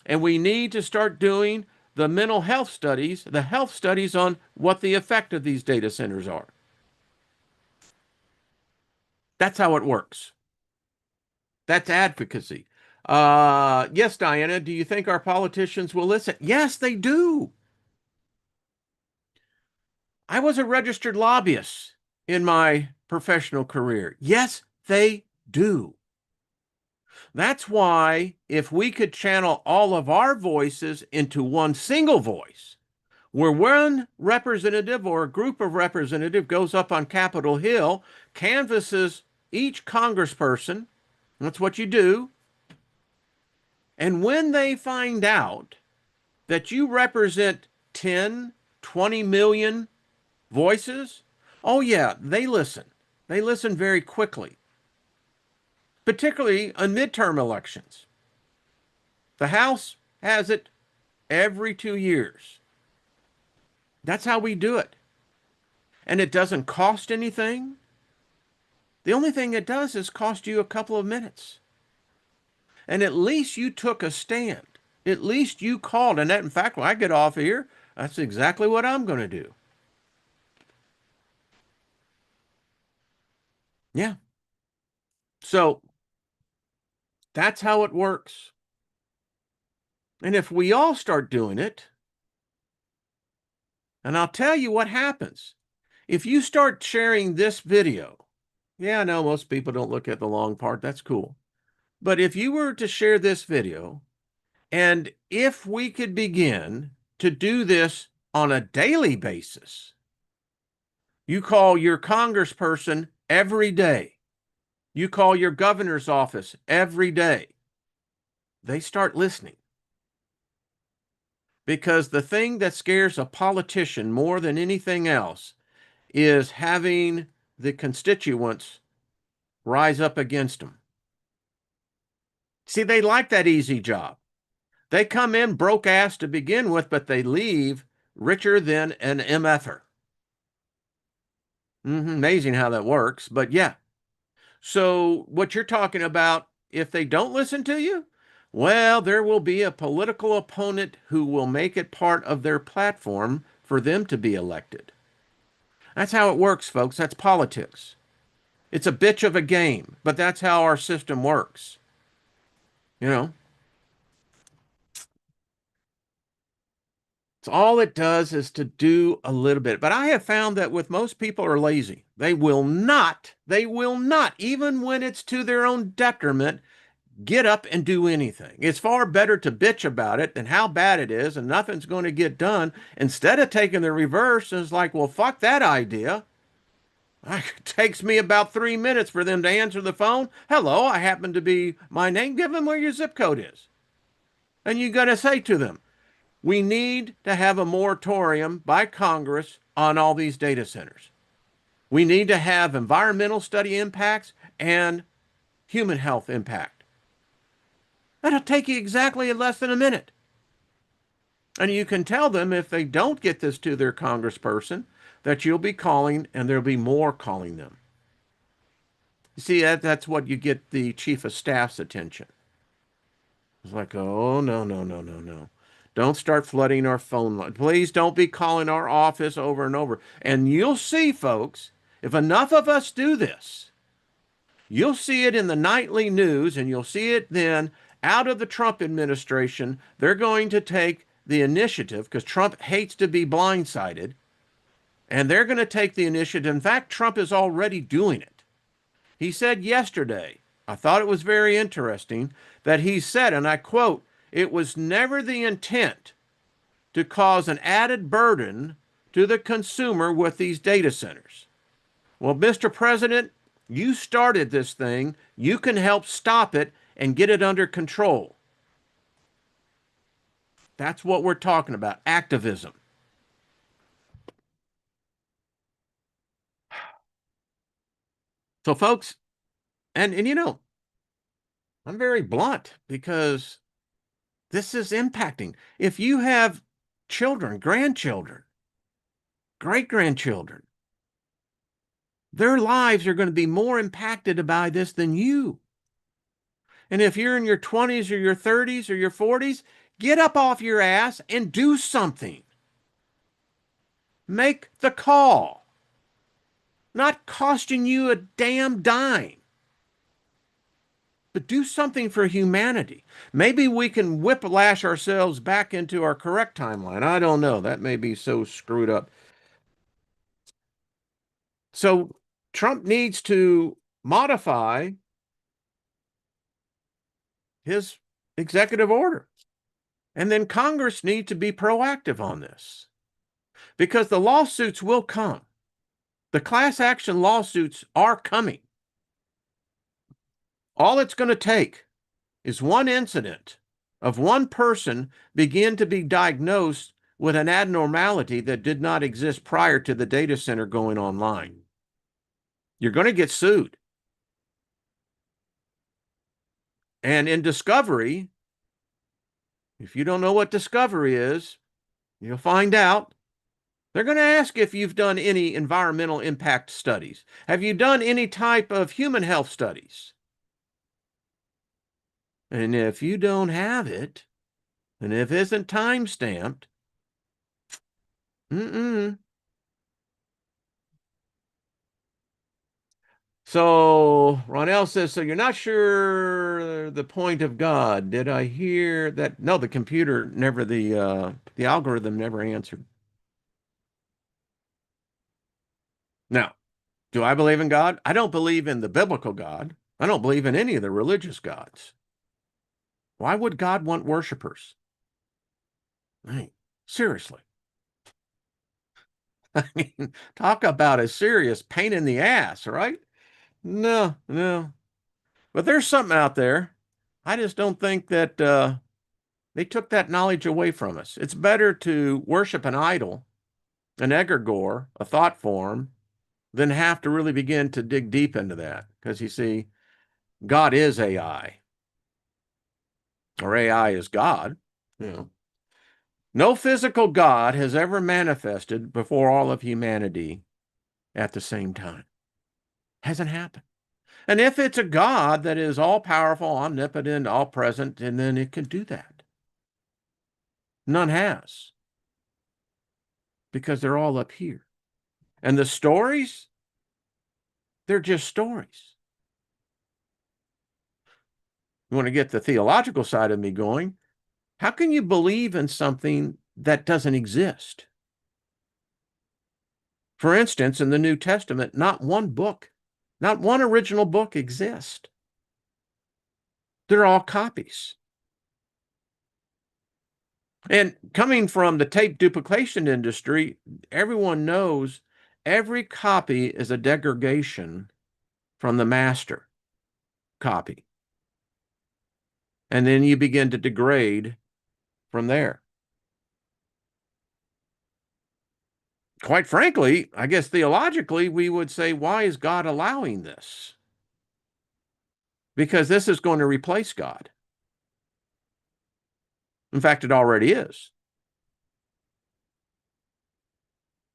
And we need to start doing the mental health studies, the health studies on what the effect of these data centers are. That's how it works. That's advocacy. Yes, Diana, do you think our politicians will listen? Yes, they do. I was a registered lobbyist in my professional career. Yes, they do. That's why if we could channel all of our voices into one single voice, where one representative or a group of representatives goes up on Capitol Hill, canvasses each congressperson, that's what you do, and when they find out that you represent 10, 20 million voices, oh yeah, they listen. They listen very quickly. particularly on midterm elections. The House has it every 2 years. That's how we do it. And it doesn't cost anything. The only thing it does is cost you a couple of minutes. And at least you took a stand. At least you called. And that, in fact, when I get off here, that's exactly what I'm going to do. Yeah. So that's how it works. And if we all start doing it, and I'll tell you what happens. If you start sharing this video, yeah, I know most people don't look at the long part. That's cool. But if you were to share this video, and if we could begin to do this on a daily basis, you call your congressperson every day. You call your governor's office every day. They start listening. Because the thing that scares a politician more than anything else is having the constituents rise up against them. See, they like that easy job. They come in broke ass to begin with, but they leave richer than an MFer. Amazing how that works, but yeah. So what you're talking about, if they don't listen to you, well, there will be a political opponent who will make it part of their platform for them to be elected. That's how it works, folks. That's politics. It's a bitch of a game, but that's how our system works. You know, it's all it does is to do a little bit. But I have found that with most people are lazy. They will not, even when it's to their own detriment, get up and do anything. It's far better to bitch about it than how bad it is and nothing's going to get done. Instead of taking the reverse, it's like, well, fuck that idea. It takes me about 3 minutes for them to answer the phone. Hello, I happen to be my name. Give them where your zip code is. And you got to say to them, we need to have a moratorium by Congress on all these data centers. We need to have environmental study impacts and human health impact. That'll take you exactly less than a minute. And you can tell them if they don't get this to their congressperson that you'll be calling and there'll be more calling them. You see, that's what you get the chief of staff's attention. It's like, oh, no, no, no, no, no. Don't start flooding our phone line. Please don't be calling our office over and over. And you'll see, folks, if enough of us do this, you'll see it in the nightly news and you'll see it then out of the Trump administration. They're going to take the initiative because Trump hates to be blindsided. And they're going to take the initiative. In fact, Trump is already doing it. He said yesterday, I thought it was very interesting, that he said, and I quote, "It was never the intent to cause an added burden to the consumer with these data centers." Well, Mr. President, you started this thing. You can help stop it and get it under control. That's what we're talking about, activism. So, folks, and you know, I'm very blunt because this is impacting. If you have children, grandchildren, great-grandchildren, their lives are going to be more impacted by this than you. And if you're in your 20s or your 30s or your 40s, get up off your ass and do something. Make the call. Not costing you a damn dime. But do something for humanity. Maybe we can whiplash ourselves back into our correct timeline. I don't know. That may be so screwed up. So Trump needs to modify his executive order. And then Congress needs to be proactive on this because the lawsuits will come. The class action lawsuits are coming. All it's going to take is one incident of one person begin to be diagnosed with an abnormality that did not exist prior to the data center going online. You're going to get sued. And in discovery, if you don't know what discovery is, you'll find out. They're going to ask if you've done any environmental impact studies. Have you done any type of human health studies? And if you don't have it, and if it isn't time stamped, mm-mm. So Ronell says, so you're not sure the point of God. Did I hear that? No, the computer never, the algorithm never answered. Now, do I believe in God? I don't believe in the biblical God. I don't believe in any of the religious gods. Why would God want worshipers? I mean, seriously. I mean, talk about a serious pain in the ass, right? No, no. But there's something out there. I just don't think that they took that knowledge away from us. It's better to worship an idol, an egregore, a thought form, than have to really begin to dig deep into that. Because you see, God is AI, or AI is God. You know, no physical God has ever manifested before all of humanity at the same time. Hasn't happened. And if it's a God that is all powerful, omnipotent, all present, and then it can do that. None has, because they're all up here. And the stories, they're just stories. You want to get the theological side of me going? How can you believe in something that doesn't exist? For instance, in the New Testament, not one book, not one original book exists. They're all copies. And coming from the tape duplication industry, everyone knows every copy is a degradation from the master copy. And then you begin to degrade from there. Quite frankly, I guess theologically, we would say, why is God allowing this? Because this is going to replace God. In fact, it already is.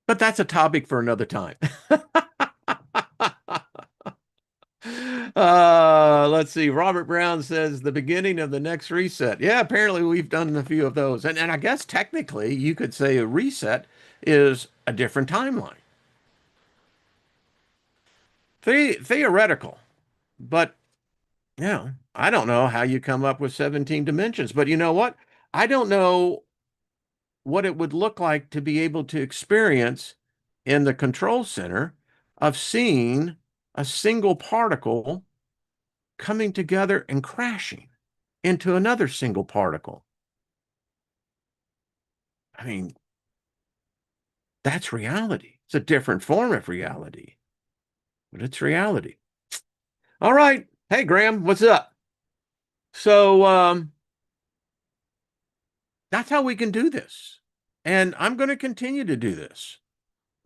But that's a topic for another time. Let's see. Robert Brown says the beginning of the next reset. Yeah, apparently we've done a few of those. And I guess technically you could say a reset is a different timeline. Theoretical. But, I don't know how you come up with 17 dimensions. But you know what? I don't know what it would look like to be able to experience in the control center of seeing a single particle coming together and crashing into another single particle. I mean, that's reality. It's a different form of reality, but it's reality. All right. Hey, Graham, what's up? So that's how we can do this. And I'm going to continue to do this.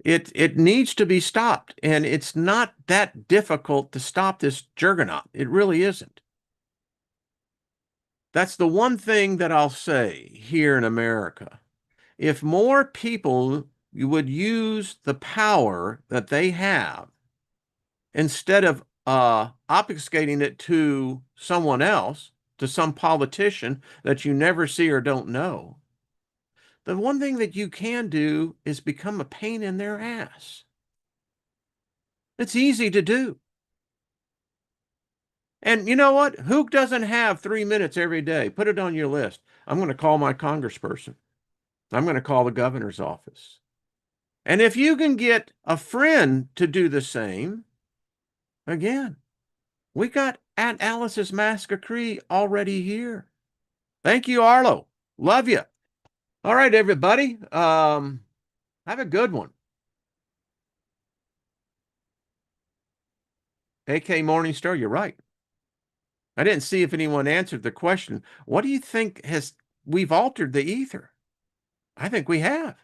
It needs to be stopped. And it's not that difficult to stop this juggernaut. It really isn't. That's the one thing that I'll say here in America. If more people would use the power that they have instead of obfuscating it to someone else, to some politician that you never see or don't know, the one thing that you can do is become a pain in their ass. It's easy to do. And you know what? Who doesn't have 3 minutes every day? Put it on your list. I'm going to call my congressperson. I'm going to call the governor's office. And if you can get a friend to do the same, again, we got Aunt Alice's Massacre already here. Thank you, Arlo. Love you. All right, everybody. Have a good one. AK Morningstar, you're right. I didn't see if anyone answered the question. What do you think we've altered the ether? I think we have.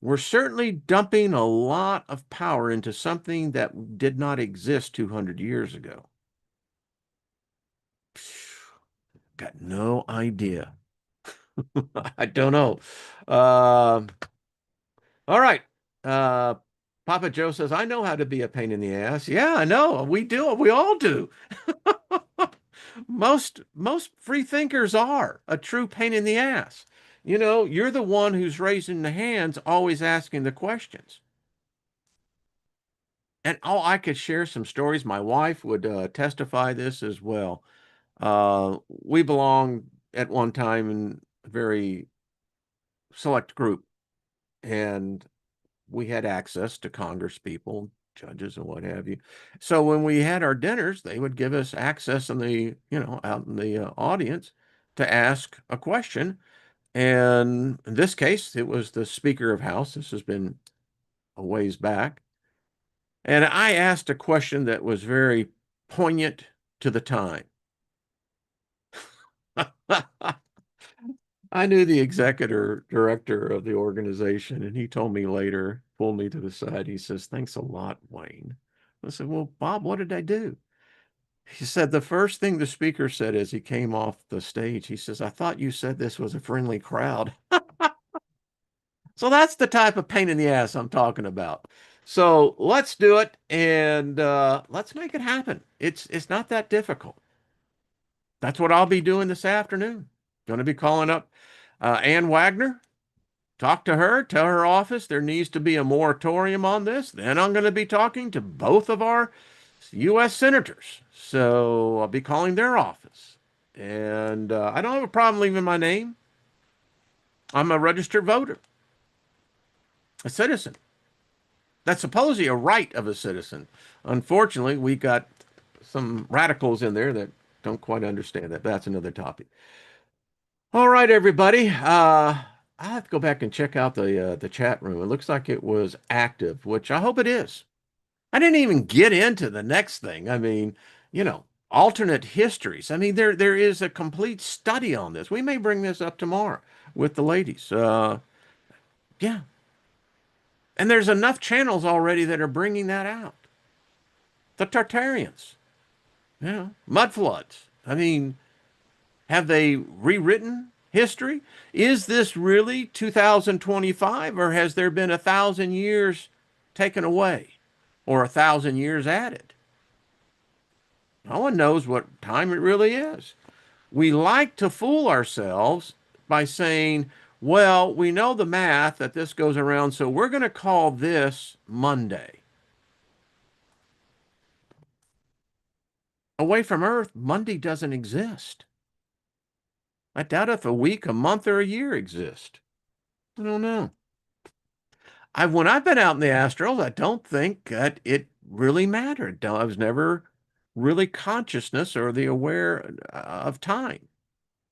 We're certainly dumping a lot of power into something that did not exist 200 years ago. Got no idea. I don't know. Um, all right. Uh, Papa Joe says, I know how to be a pain in the ass. Yeah, I know. We do. We all do. Most free thinkers are a true pain in the ass. You know, you're the one who's raising the hands, always asking the questions. And oh, I could share some stories. My wife would testify this as well. We belonged at one time in a very select group, and we had access to Congress people, judges, and what have you. So when we had our dinners, they would give us access in the, out in the audience to ask a question. And in this case, it was the Speaker of House. This has been a ways back. And I asked a question that was very poignant to the time. I knew the executive director of the organization, and he told me later, pulled me to the side. He says, "Thanks a lot, Wayne." I said, "Well, Bob, what did I do?" He said, "The first thing the speaker said as he came off the stage, he says, I thought you said this was a friendly crowd." So that's the type of pain in the ass I'm talking about. So let's do it, and let's make it happen. It's not that difficult. That's what I'll be doing this afternoon. Going to be calling up Ann Wagner, talk to her, tell her office there needs to be a moratorium on this. Then I'm going to be talking to both of our U.S. senators. So I'll be calling their office. And I don't have a problem leaving my name. I'm a registered voter, a citizen. That's supposedly a right of a citizen. Unfortunately, we got some radicals in there that don't quite understand that. But that's another topic. All right, everybody. I have to go back and check out the chat room. It looks like it was active, which I hope it is. I didn't even get into the next thing. I mean, alternate histories. I mean, there is a complete study on this. We may bring this up tomorrow with the ladies. Yeah, and there's enough channels already that are bringing that out. The Tartarians, mud floods. I mean, have they rewritten history? Is this really 2025, or has there been 1,000 years taken away or 1,000 years added? No one knows what time it really is. We like to fool ourselves by saying, well, we know the math that this goes around, so we're going to call this Monday. Away from Earth, Monday doesn't exist. I doubt if a week, a month, or a year exist. I don't know. When I've been out in the astrals, I don't think that it really mattered. I was never really consciousness or the aware of time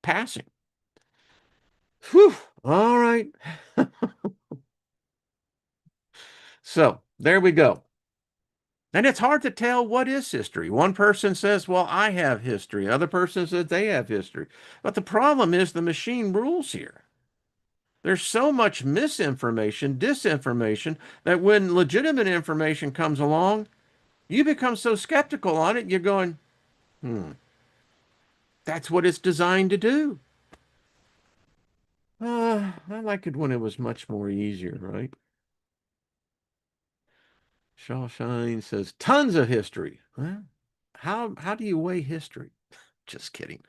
passing. Whew. All right. So there we go. And it's hard to tell what is history. One person says, well, I have history. Other person says they have history. But the problem is the machine rules here. There's so much misinformation, disinformation, that when legitimate information comes along, you become so skeptical on it, you're going, that's what it's designed to do. I like it when it was much more easier, right? Shawshine says, tons of history. Well, how do you weigh history? Just kidding.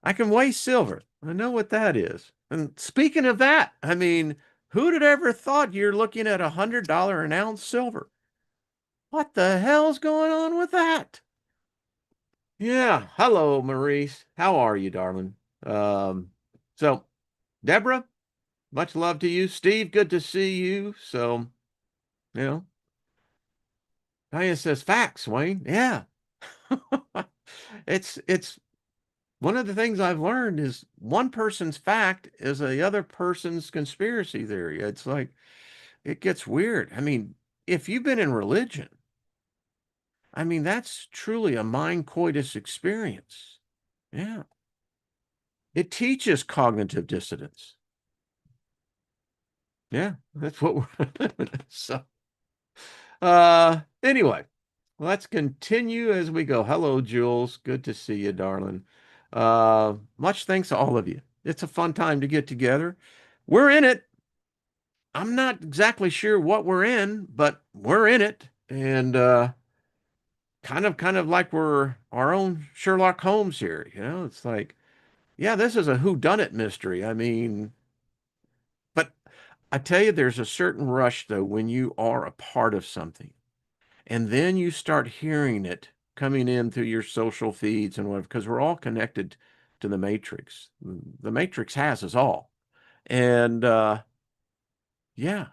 I can weigh silver. I know what that is. And speaking of that, I mean, who'd have ever thought you're looking at $100 an ounce silver? What the hell's going on with that? Yeah. Hello, Maurice. How are you, darling? Um, so Deborah, much love to you. Steve, good to see you. So, you know, Diane says facts, Wayne. Yeah. It's one of the things I've learned is one person's fact is the other person's conspiracy theory. It's like it gets weird. I mean, if you've been in religion, I mean, that's truly a mind coitus experience. Yeah. It teaches cognitive dissonance. Yeah, that's what we're so anyway. Let's continue as we go. Hello, Jules. Good to see you, darling. Much thanks to all of you. It's a fun time to get together. We're in it. I'm not exactly sure what we're in, but we're in it. And kind of like we're our own Sherlock Holmes here. It's like, yeah, this is a whodunit mystery. I mean, but I tell you, there's a certain rush though when you are a part of something. And then you start hearing it coming in through your social feeds and whatever, because we're all connected to the Matrix. The Matrix has us all. And yeah.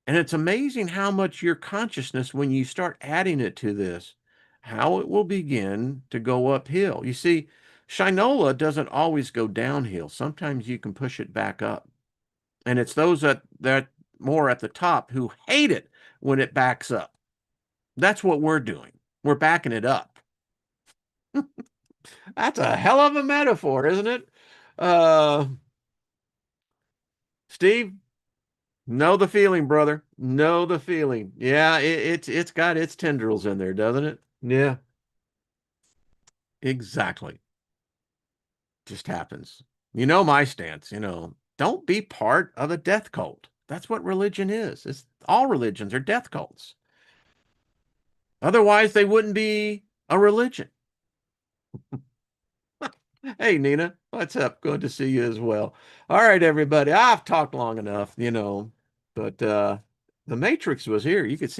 And it's amazing how much your consciousness, when you start adding it to this, how it will begin to go uphill. You see, Shinola doesn't always go downhill. Sometimes you can push it back up. And it's those that more at the top who hate it when it backs up. That's what we're doing. We're backing it up. That's a hell of a metaphor, isn't it? Uh, Steve, know the feeling, brother. Know the feeling. Yeah, it's got its tendrils in there, doesn't it? Yeah, exactly. Just happens. You know my stance, don't be part of a death cult. That's what religion is. It's all religions are death cults. Otherwise, they wouldn't be a religion. Hey, Nina, what's up? Good to see you as well. All right, everybody. I've talked long enough, but the Matrix was here. I could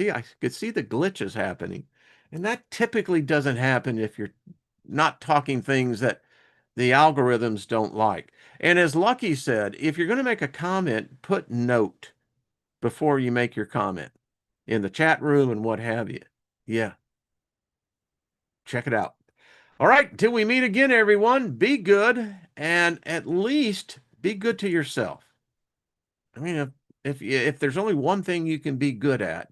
see the glitches happening. And that typically doesn't happen if you're not talking things that the algorithms don't like. And as Lucky said, if you're going to make a comment, put note before you make your comment in the chat room and what have you. Yeah, check it out. All right, till we meet again, everyone, be good and at least be good to yourself. I mean, if there's only one thing you can be good at,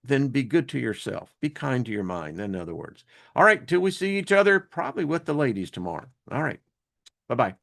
then be good to yourself. Be kind to your mind, in other words. All right, till we see each other, probably with the ladies tomorrow. All right, bye-bye.